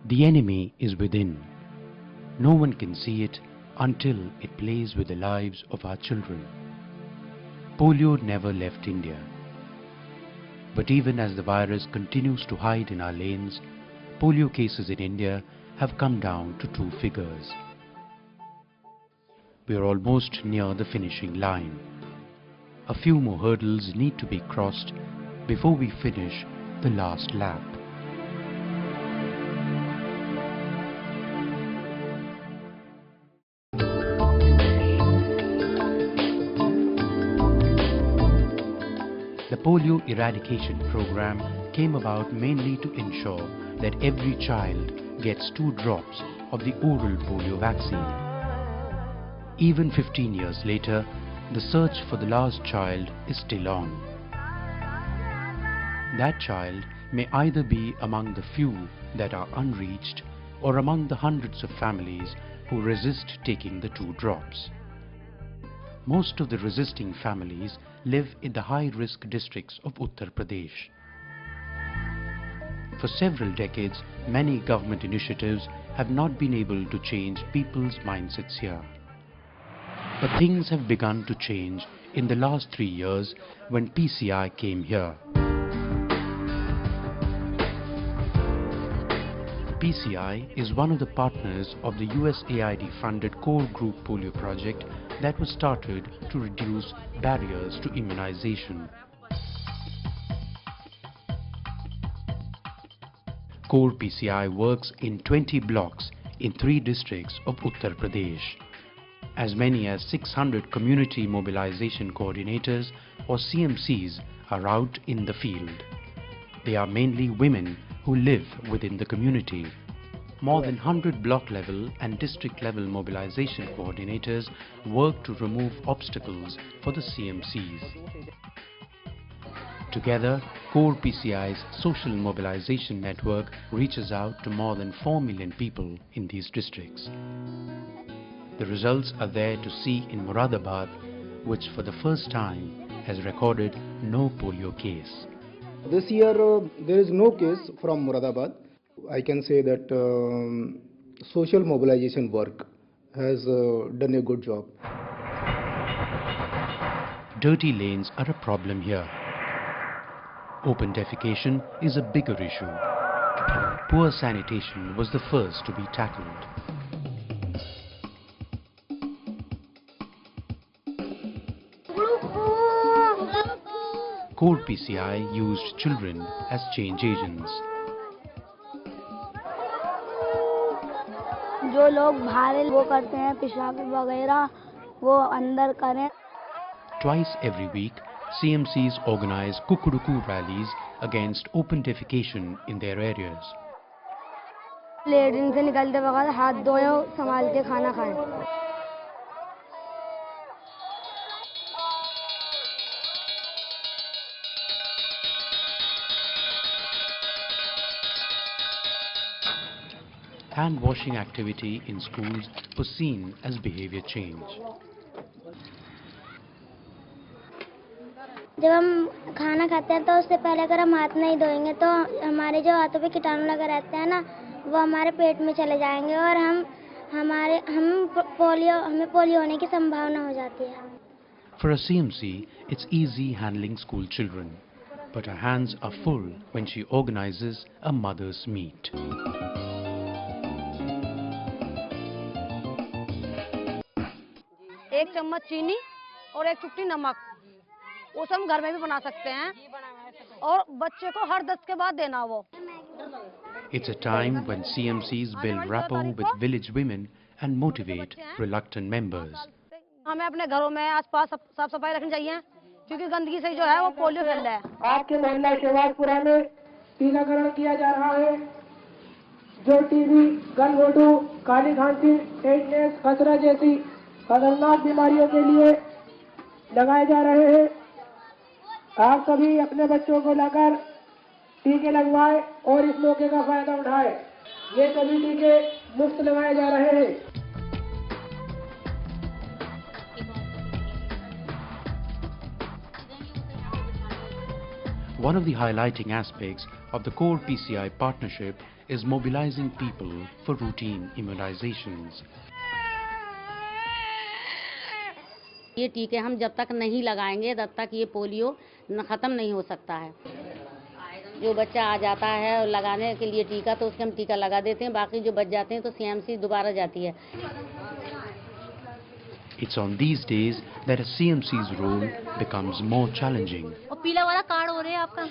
The enemy is within. No one can see it until it plays with the lives of our children. Polio never left India. But even as the virus continues to hide in our lanes, polio cases in India have come down to 2 figures. We are almost near the finishing line. A few more hurdles need to be crossed before we finish the last lap. The polio eradication program came about mainly to ensure that every child gets 2 drops of the oral polio vaccine. Even 15 years later, the search for the last child is still on. That child may either be among the few that are unreached or among the hundreds of families who resist taking the 2 drops. Most of the resisting families live in the high-risk districts of Uttar Pradesh. For several decades, many government initiatives have not been able to change people's mindsets here. But things have begun to change in the last 3 years when PCI came here. PCI is one of the partners of the USAID-funded Core Group Polio project that was started to reduce barriers to immunization. Core PCI works in 20 blocks in 3 districts of Uttar Pradesh. As many as 600 community mobilization coordinators or CMCs are out in the field. They are mainly women who live within the community. More than 100 block level and district level mobilization coordinators work to remove obstacles for the CMCs. Together, Core PCI's social mobilization network reaches out to more than 4 million people in these districts. The results are there to see in Moradabad, which for the first time has recorded no polio case. This year there is no case from Moradabad. I can say that social mobilization work has done a good job. Dirty lanes are a problem here. Open defecation is a bigger issue. Poor sanitation was the first to be tackled. Core PCI used children as change agents. जो लोग भारे वो करते हैं पेशाब वगैरह वो अंदर करें. Twice every week, CMCs organize Kukuruku rallies against open defecation in their areas. Latrine से निकलते वक्त हाथ धोएं और संभाल के खाना खाएं. Hand washing activity in schools was seen as behavior change. जब हम खाना खाते हैं तो उससे पहले अगर हम हाथ नहीं धोएंगे तो हमारे जो हाथों पे कीटाणु लगे रहते हैं ना वो हमारे पेट में चले जाएंगे और हमें पोलियो होने की संभावना हो जाती है. For a CMC, it's easy handling school children, but her hands are full when she organizes a mother's meet. एक चम्मच चीनी और एक चुटकी नमक, उसे हम घर में भी बना सकते हैं और बच्चे को हर 10 के बाद देना वो. It's a time when CMCs build rapport with village women and motivate reluctant members. हमें अपने घरों में आसपास साफ सफाई रखनी चाहिए क्योंकि गंदगी से जो है वो पोलियो फैल रहा है. आपके मोहल्ला शिवाजपुरा में टीकाकरण किया जा रहा है. जो टीबी, गलघोटू, काली खांसी, टेटनेस, खसरा जैसी खतरनाक बीमारियों के लिए लगाए जा रहे हैं. आप सभी अपने बच्चों को लाकर टीके लगवाएं और इस मौके का फायदा उठाएं. ये सभी टीके मुफ्त लगाए जा रहे हैं. One of the highlighting aspects of the Core PCI partnership is mobilizing people for routine immunizations. ये टीके हम जब तक नहीं लगाएंगे तब तक ये पोलियो ख़त्म नहीं हो सकता है। जो बच्चा आ जाता है लगाने के लिए टीका तो उसके हम टीका लगा देते हैं, बाकी जो बच जाते हैं तो सीएमसी दोबारा जाती है। It's on these days that a CMC's role becomes more challenging. और पीला वाला कार्ड हो रहा है आपका।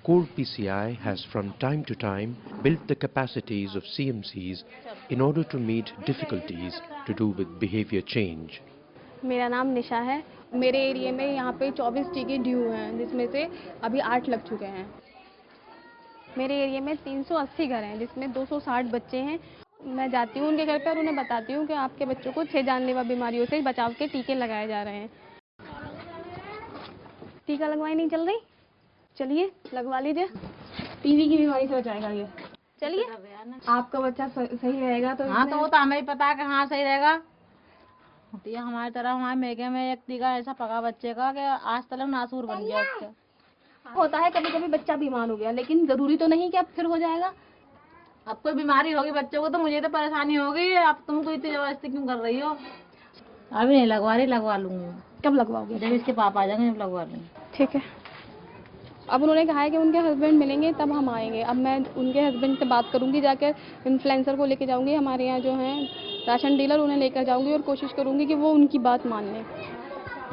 Core PCI has from time to time built the capacities of CMCs in order to meet difficulties to do with behavior change. मेरा नाम निशा है। मेरे एरिया में यहाँ पे 24 टीके ड्यू हैं, जिसमें से अभी 8 लग चुके हैं। मेरे एरिया में 380 घर हैं, जिसमें 260 बच्चे हैं। मैं जाती हूँ उनके घर पे और उन्हें बताती हूँ कि आपके बच्चों को 6 जानलेवा बीमारियों से बचाव के टीके लगाए जा रहे हैं। टीका लगवाई नहीं चल रही? चलिए लगवा लीजिए, टीबी की बीमारी से बचाएगा ये। चलिए, आपका बच्चा सही रहेगा तो। हाँ तो वो तो हमें ही पता है कि हाँ सही रहेगा। ये हमारी तरह हमारे मेघे में एक टीका ऐसा पका बच्चे का कि आज तक नासूर बन गया उसका। होता है कभी कभी बच्चा बीमार हो गया, लेकिन जरूरी तो नहीं कि अब फिर हो जाएगा। अब कोई बीमारी होगी बच्चों को तो मुझे तो परेशानी होगी। अब तुम कोई इतनी जबरदस्ती क्यों कर रही हो? अभी नहीं लगवा रही, लगवा लूंगी। कब लगवाओगे? जब इसके पापा आ जाएंगे जब लगवा लूंगी। ठीक है। अब उन्होंने कहा है कि उनके हस्बैंड मिलेंगे तब हम आएंगे। अब मैं उनके हस्बैंड से बात करूंगी, जाकर इन्फ्लुएंसर को लेके जाऊंगी, हमारे यहाँ जो हैं राशन डीलर, उन्हें लेकर जाऊंगी और कोशिश करूंगी कि वो उनकी बात मान लें।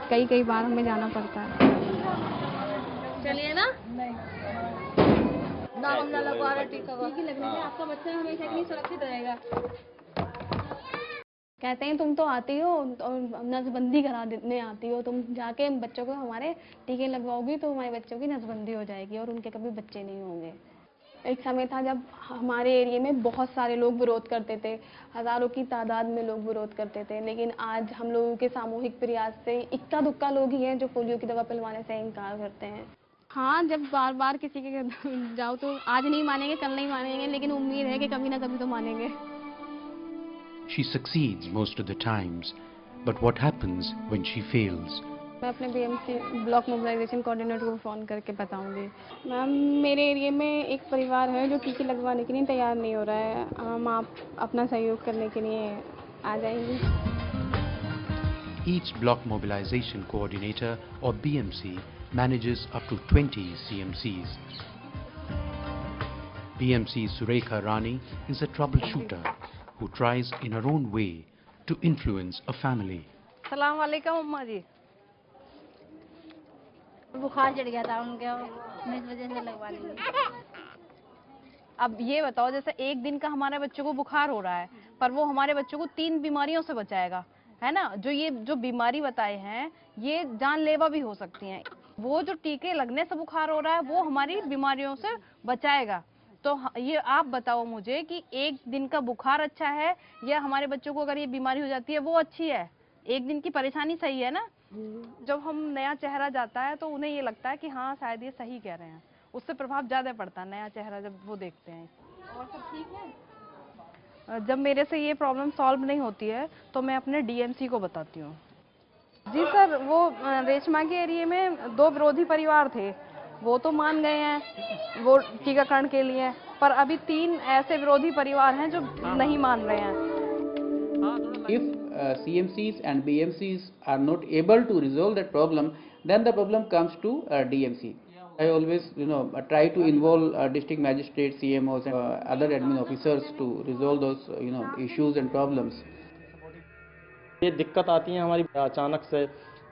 कई बार हमें जाना पड़ता है। चलिए ना, लगवा रहे टीका लगने से आपका बच्चा हमेशा के लिए सुरक्षित रहेगा। कहते हैं तुम तो आती हो और नसबंदी करा देने आती हो, तुम जाके बच्चों को हमारे टीके लगवाओगी तो हमारे बच्चों की नसबंदी हो जाएगी और उनके कभी बच्चे नहीं होंगे। एक समय था जब हमारे एरिया में बहुत सारे लोग विरोध करते थे, हज़ारों की तादाद में लोग विरोध करते थे, लेकिन आज हम लोगों के सामूहिक प्रयास से इक्का दुक्का लोग ही हैं जो पोलियो की दवा पिलवाने से इनकार करते हैं। हाँ, जब बार बार किसी के जाओ तो आज नहीं मानेंगे, कल नहीं मानेंगे, लेकिन उम्मीद है कि कभी ना कभी तो मानेंगे। She succeeds most of the times, but what happens when she fails? मैं अपने बीएमसी ब्लॉक मोबिलाइजेशन कोऑर्डिनेटर को फ़ोन करके बताऊंगी। मैम, मेरे एरिया में एक परिवार है जो टीके लगवाने के लिए तैयार नहीं हो रहा है। हम आप अपना सहयोग करने के लिए आ जाएंगी। Each block mobilization coordinator or BMC manages up to 20 CMCs. BMC Surekha Rani is a troubleshooter who tries in her own way to influence a family. सलाम वालेकुम अम्मा जी। बुखार चढ़ गया था उनके, इस वजह से लगवा ली। अब ये बताओ, जैसे एक दिन का हमारे बच्चों को बुखार हो रहा है, पर वो हमारे बच्चों को 3 बीमारियों से बचाएगा, है ना? जो बीमारी बताए हैं ये जानलेवा भी हो सकती हैं। वो जो टीके लगने से बुखार हो रहा है वो हमारी बीमारियों से बचाएगा। तो ये आप बताओ मुझे कि एक दिन का बुखार अच्छा है या हमारे बच्चों को अगर ये बीमारी हो जाती है वो अच्छी है? एक दिन की परेशानी सही है ना? जब हम नया चेहरा जाता है तो उन्हें ये लगता है कि हाँ शायद ये सही कह रहे हैं, उससे प्रभाव ज़्यादा पड़ता है नया चेहरा जब वो देखते हैं। और सब ठीक है? जब मेरे से ये प्रॉब्लम सॉल्व नहीं होती है तो मैं अपने डीएमसी को बताती हूँ। जी सर, वो रेशमा के एरिया में 2 विरोधी परिवार थे, वो तो मान गए हैं वो टीकाकरण के लिए, पर अभी 3 ऐसे विरोधी परिवार हैं जो नहीं मान रहे हैं। If CMCs and BMCs are not able to resolve that problem, then the problem comes to DMC. I always, try to involve district magistrates, CMOs, and other admin officers to resolve those, issues and problems. ये दिक्कत आती है हमारी, अचानक से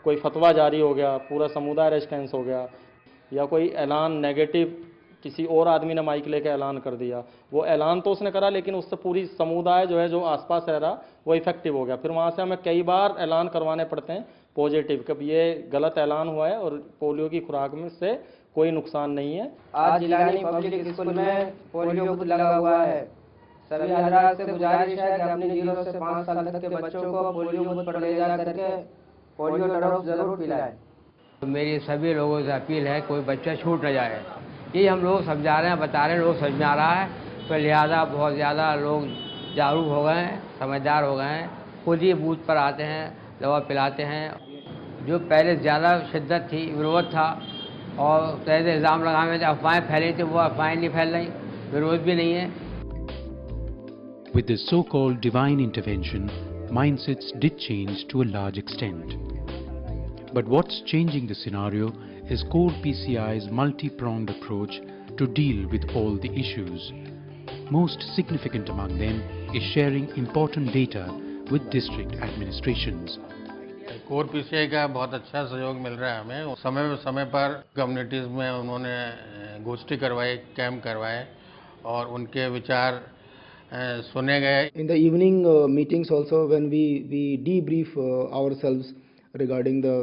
कोई फतवा जारी हो गया, पूरा समुदाय रेजिस्टेंस हो गया, या कोई ऐलान नेगेटिव किसी और आदमी ने माइक लेके ऐलान कर दिया। वो ऐलान तो उसने करा लेकिन उससे पूरी समुदाय जो है, जो आसपास रह रहा, वो इफेक्टिव हो गया। फिर वहाँ से हमें कई बार ऐलान करवाने पड़ते हैं पॉजिटिव, कब ये गलत ऐलान हुआ है और पोलियो की खुराक में से कोई नुकसान नहीं है। आज जिलानी पब्लिक स्कूल में पोलियो बूथ लगा हुआ है। सभी हजरात से गुजारिश है कि अपने 0 से 5 साल तक के बच्चों को पोलियो बूथ पर ले जा करके पोलियो ड्रॉप जरूर पिलाएं। तो मेरी सभी लोगों से अपील है कोई बच्चा छूट न जाए। ये हम लोग समझा रहे हैं, बता रहे हैं, लोग समझ में आ रहा है, तो लिहाजा बहुत ज़्यादा लोग जागरूक हो गए हैं, समझदार हो गए हैं, खुद ही बूथ पर आते हैं, दवा पिलाते हैं। जो पहले ज़्यादा शिद्दत थी, विरोध था और तहत इल्ज़ाम लगाए थे, अफवाहें फैली थी, वो अफवाहें नहीं फैल रही। ज़रूरत भी नहीं है। With this so-called divine intervention, mindsets did change to a large extent. But what's changing the scenario is Core PCI's multi-pronged approach to deal with all the issues. Most significant among them is sharing important data with district administrations. Core PCI का बहुत अच्छा सहयोग मिल रहा है हमें। समय पर communities में उन्होंने गोष्ठी करवाई, कैंप करवाए और उनके विचार सुने गए। In the evening meetings also, when we debrief ourselves regarding the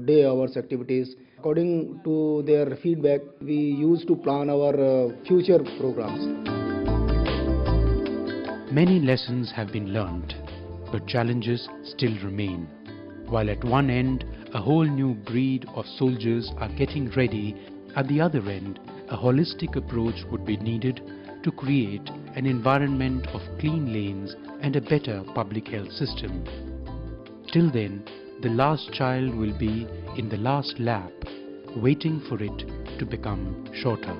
day hours activities, according to their feedback, we used to plan our future programs. Many lessons have been learnt, but challenges still remain. While at one end, a whole new breed of soldiers are getting ready, at the other end, a holistic approach would be needed to create an environment of clean lanes and a better public health system. Till then, the last child will be in the last lap, waiting for it to become shorter.